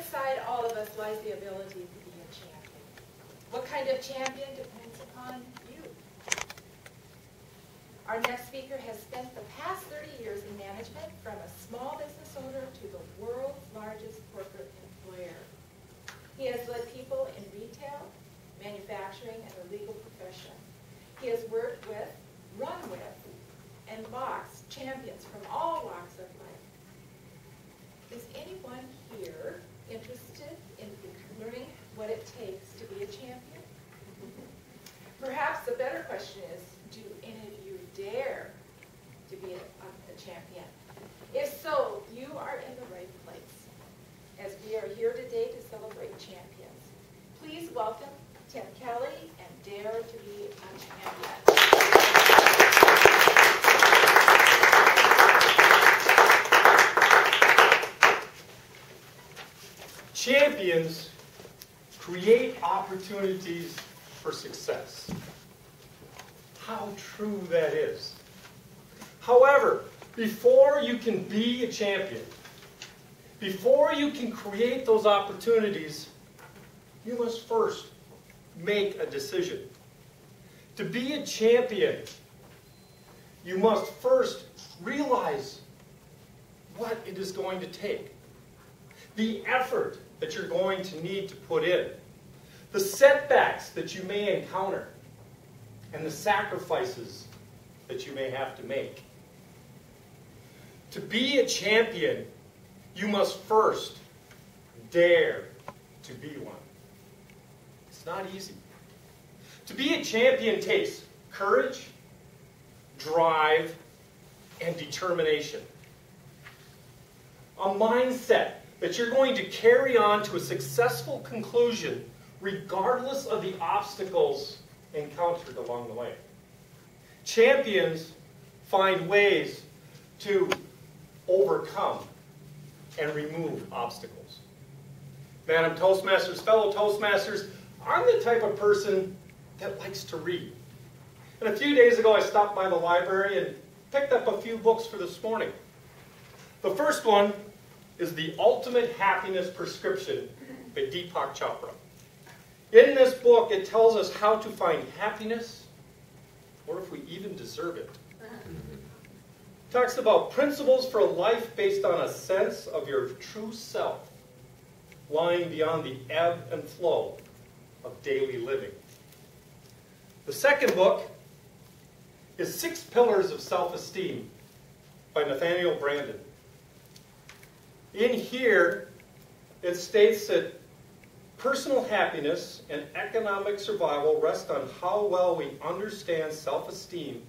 inside all of us lies the ability to be a champion. What kind of champion depends upon you. Our next speaker has spent the past 30 years in management, from a small business owner to the world's largest corporate employer. He has led people in retail, manufacturing, and the legal profession. He has worked with, run with, and boxed champions from all walks of life. Is anyone here interested in learning what it takes to be a champion? Perhaps the better question is, do any of you dare to be a champion? If so, you are in the right place, as we are here today to celebrate champions. Please welcome Tim Kelley and Dare to be a Champion. Champions create opportunities for success. How true that is. However, before you can be a champion, before you can create those opportunities, you must first make a decision. To be a champion, you must first realize what it is going to take, the effort that you're going to need to put in, the setbacks that you may encounter, and the sacrifices that you may have to make. To be a champion, you must first dare to be one. It's not easy. To be a champion takes courage, drive, and determination. A mindset that you're going to carry on to a successful conclusion regardless of the obstacles encountered along the way. Champions find ways to overcome and remove obstacles. Madam Toastmasters, fellow Toastmasters, I'm the type of person that likes to read. And a few days ago I stopped by the library and picked up a few books for this morning. The first one is The Ultimate Happiness Prescription by Deepak Chopra. In this book, it tells us how to find happiness, or if we even deserve it. It talks about principles for a life based on a sense of your true self, lying beyond the ebb and flow of daily living. The second book is 6 Pillars of Self-Esteem by Nathaniel Branden. In here, it states that personal happiness and economic survival rest on how well we understand self-esteem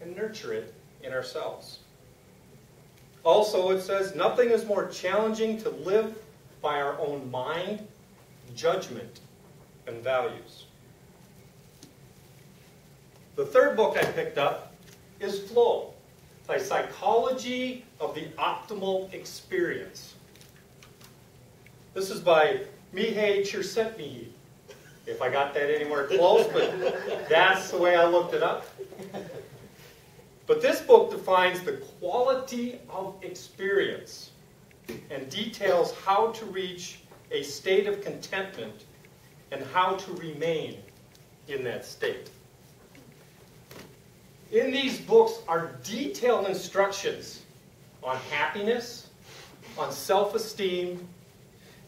and nurture it in ourselves. Also, it says, nothing is more challenging to live by our own mind, judgment, and values. The third book I picked up is Flow, The Psychology of the Optimal Experience. This is by Mihai Csikszentmihalyi, if I got that anywhere close, but that's the way I looked it up. But this book defines the quality of experience and details how to reach a state of contentment and how to remain in that state. In these books are detailed instructions on happiness, on self-esteem,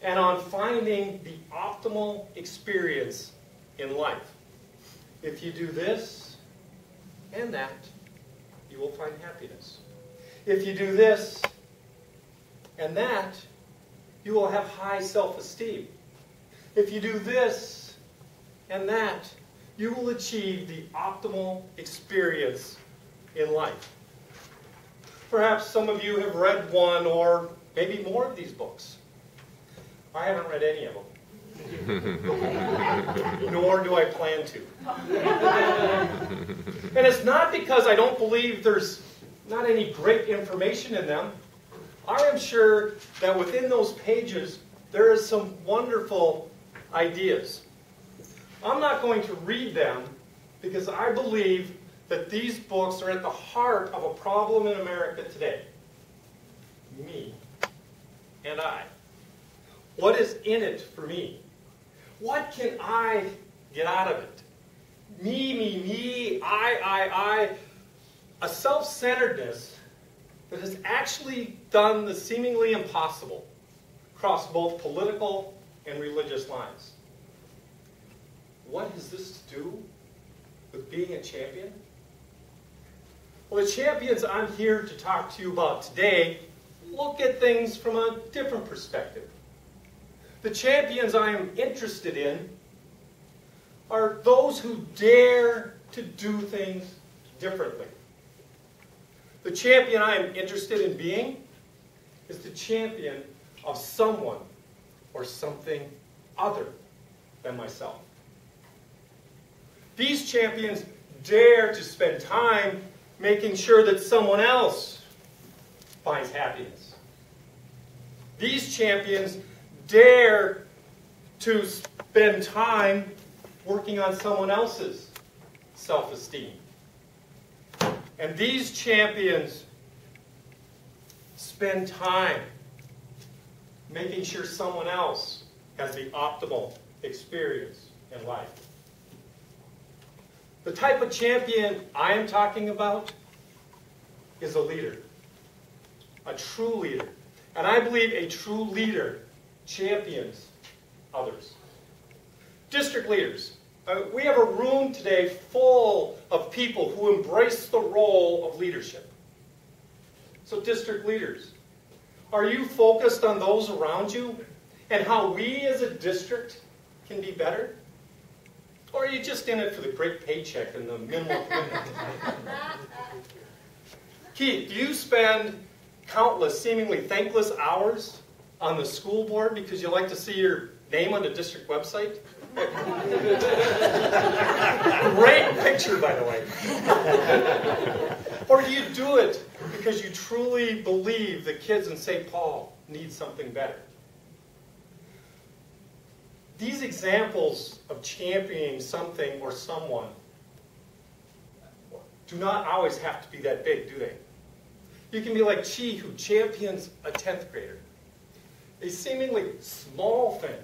and on finding the optimal experience in life. If you do this and that, you will find happiness. If you do this and that, you will have high self-esteem. If you do this and that, you will achieve the optimal experience in life. Perhaps some of you have read one or maybe more of these books. I haven't read any of them. Nor do I plan to. And it's not because I don't believe there's not any great information in them. I am sure that within those pages there is some wonderful ideas. I'm not going to read them because I believe that these books are at the heart of a problem in America today. Me and I. What is in it for me? What can I get out of it? Me, I. A self-centeredness that has actually done the seemingly impossible across both political and religious lines. What has this to do with being a champion? Well, the champions I'm here to talk to you about today look at things from a different perspective. The champions I am interested in are those who dare to do things differently. The champion I am interested in being is the champion of someone or something other than myself. These champions dare to spend time making sure that someone else finds happiness. These champions dare to spend time working on someone else's self-esteem. And these champions spend time making sure someone else has the optimal experience in life. The type of champion I am talking about is a leader, a true leader. And I believe a true leader champions others. District leaders. We have a room today full of people who embrace the role of leadership. So district leaders, are you focused on those around you and how we as a district can be better? Or are you just in it for the great paycheck and the minimal commitment? Keith, do you spend countless, seemingly thankless hours on the school board because you like to see your name on the district website? Great picture, by the way. Or do you do it because you truly believe the kids in St. Paul need something better? These examples of championing something or someone do not always have to be that big, do they? You can be like Chi, who champions a 10th grader. A seemingly small thing,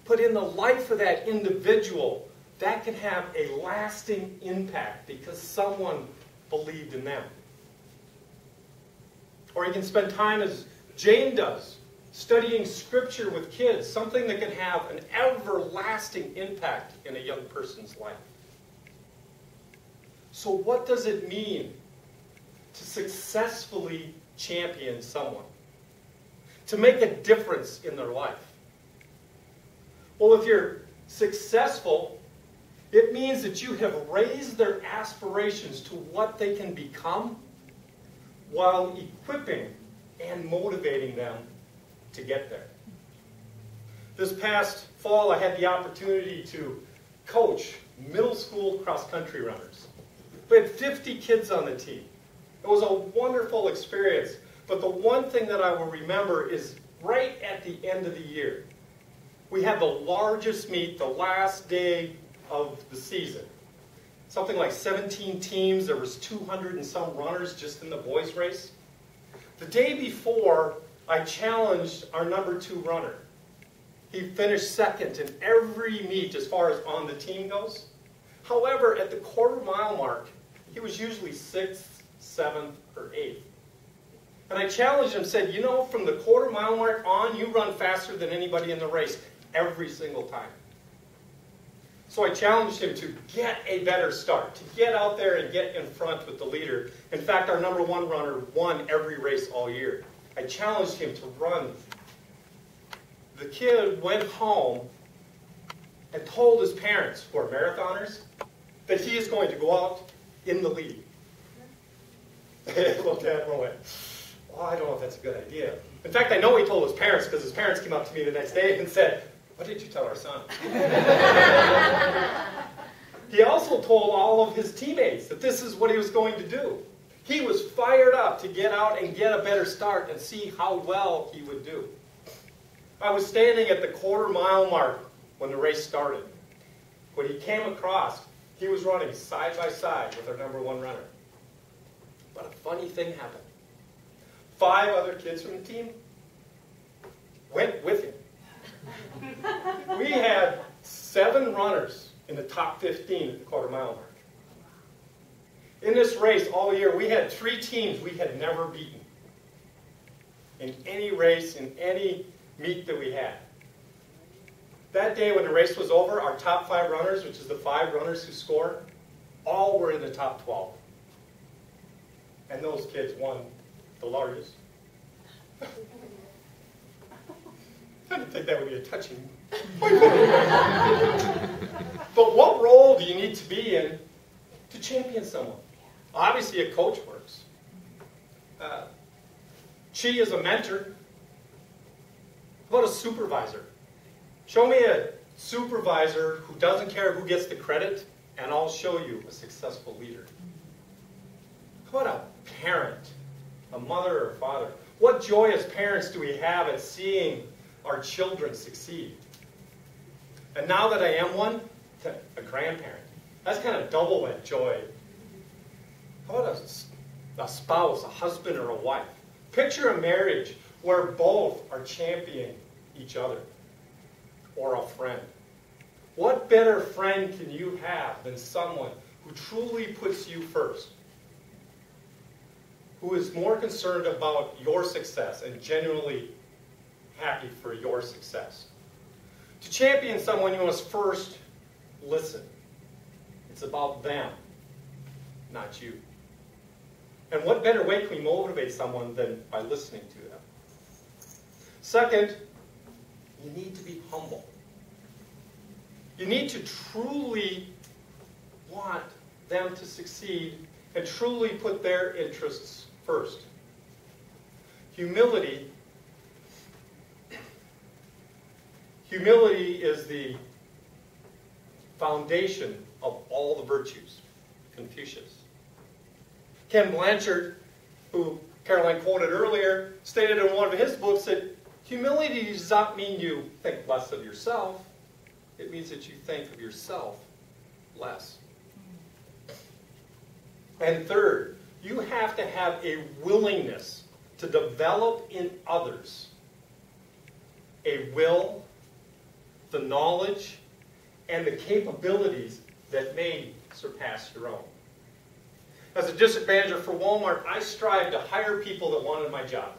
put in the life of that individual, that can have a lasting impact because someone believed in them. Or you can spend time, as Jane does, studying Scripture with kids, something that can have an everlasting impact in a young person's life. So what does it mean to successfully champion someone? To make a difference in their life? Well, if you're successful, it means that you have raised their aspirations to what they can become while equipping and motivating them to get there. This past fall, I had the opportunity to coach middle school cross-country runners. We had 50 kids on the team. It was a wonderful experience, but the one thing that I will remember is right at the end of the year, we had the largest meet the last day of the season. Something like 17 teams. There was 200 and some runners just in the boys' race. The day before, I challenged our number 2 runner. He finished second in every meet as far as on the team goes. However, at the quarter-mile mark, he was usually 6th, 7th, or 8th. And I challenged him and said, you know, from the quarter-mile mark on, you run faster than anybody in the race every single time. So I challenged him to get a better start, to get out there and get in front with the leader. In fact, our number 1 runner won every race all year. I challenged him to run. The kid went home and told his parents, who are marathoners, that he is going to go out in the lead. They looked at him and went, oh, I don't know if that's a good idea. In fact, I know he told his parents because his parents came up to me the next day and said, what did you tell our son? He also told all of his teammates that this is what he was going to do. He was fired up to get out and get a better start and see how well he would do. I was standing at the quarter-mile mark when the race started. When he came across, he was running side by side with our number 1 runner. But a funny thing happened. 5 other kids from the team went with him. 7 runners in the top 15 at the quarter-mile mark. In this race all year, we had 3 teams we had never beaten in any race, in any meet that we had. That day when the race was over, our top 5 runners, which is the 5 runners who scored, all were in the top 12. And those kids won the largest. I didn't think that would be a touching. But what role do you need to be in to champion someone? Obviously, a coach works. She is a mentor. How about a supervisor? Show me a supervisor who doesn't care who gets the credit, and I'll show you a successful leader. How about a parent, a mother or a father? What joy as parents do we have at seeing our children succeed? And now that I am one, a grandparent. That's kind of double that joy. How about a spouse, a husband or a wife? Picture a marriage where both are championing each other. Or a friend. What better friend can you have than someone who truly puts you first? Who is more concerned about your success and genuinely happy for your success? To champion someone, you must first listen. It's about them, not you. And what better way can we motivate someone than by listening to them? Second, you need to be humble. You need to truly want them to succeed and truly put their interests first. Humility is the foundation of all the virtues. Confucius. Ken Blanchard, who Caroline quoted earlier, stated in one of his books that humility does not mean you think less of yourself. It means that you think of yourself less. And third, you have to have a willingness to develop in others a will, the knowledge, and the capabilities that may surpass your own. As a district manager for Walmart, I strive to hire people that wanted my job.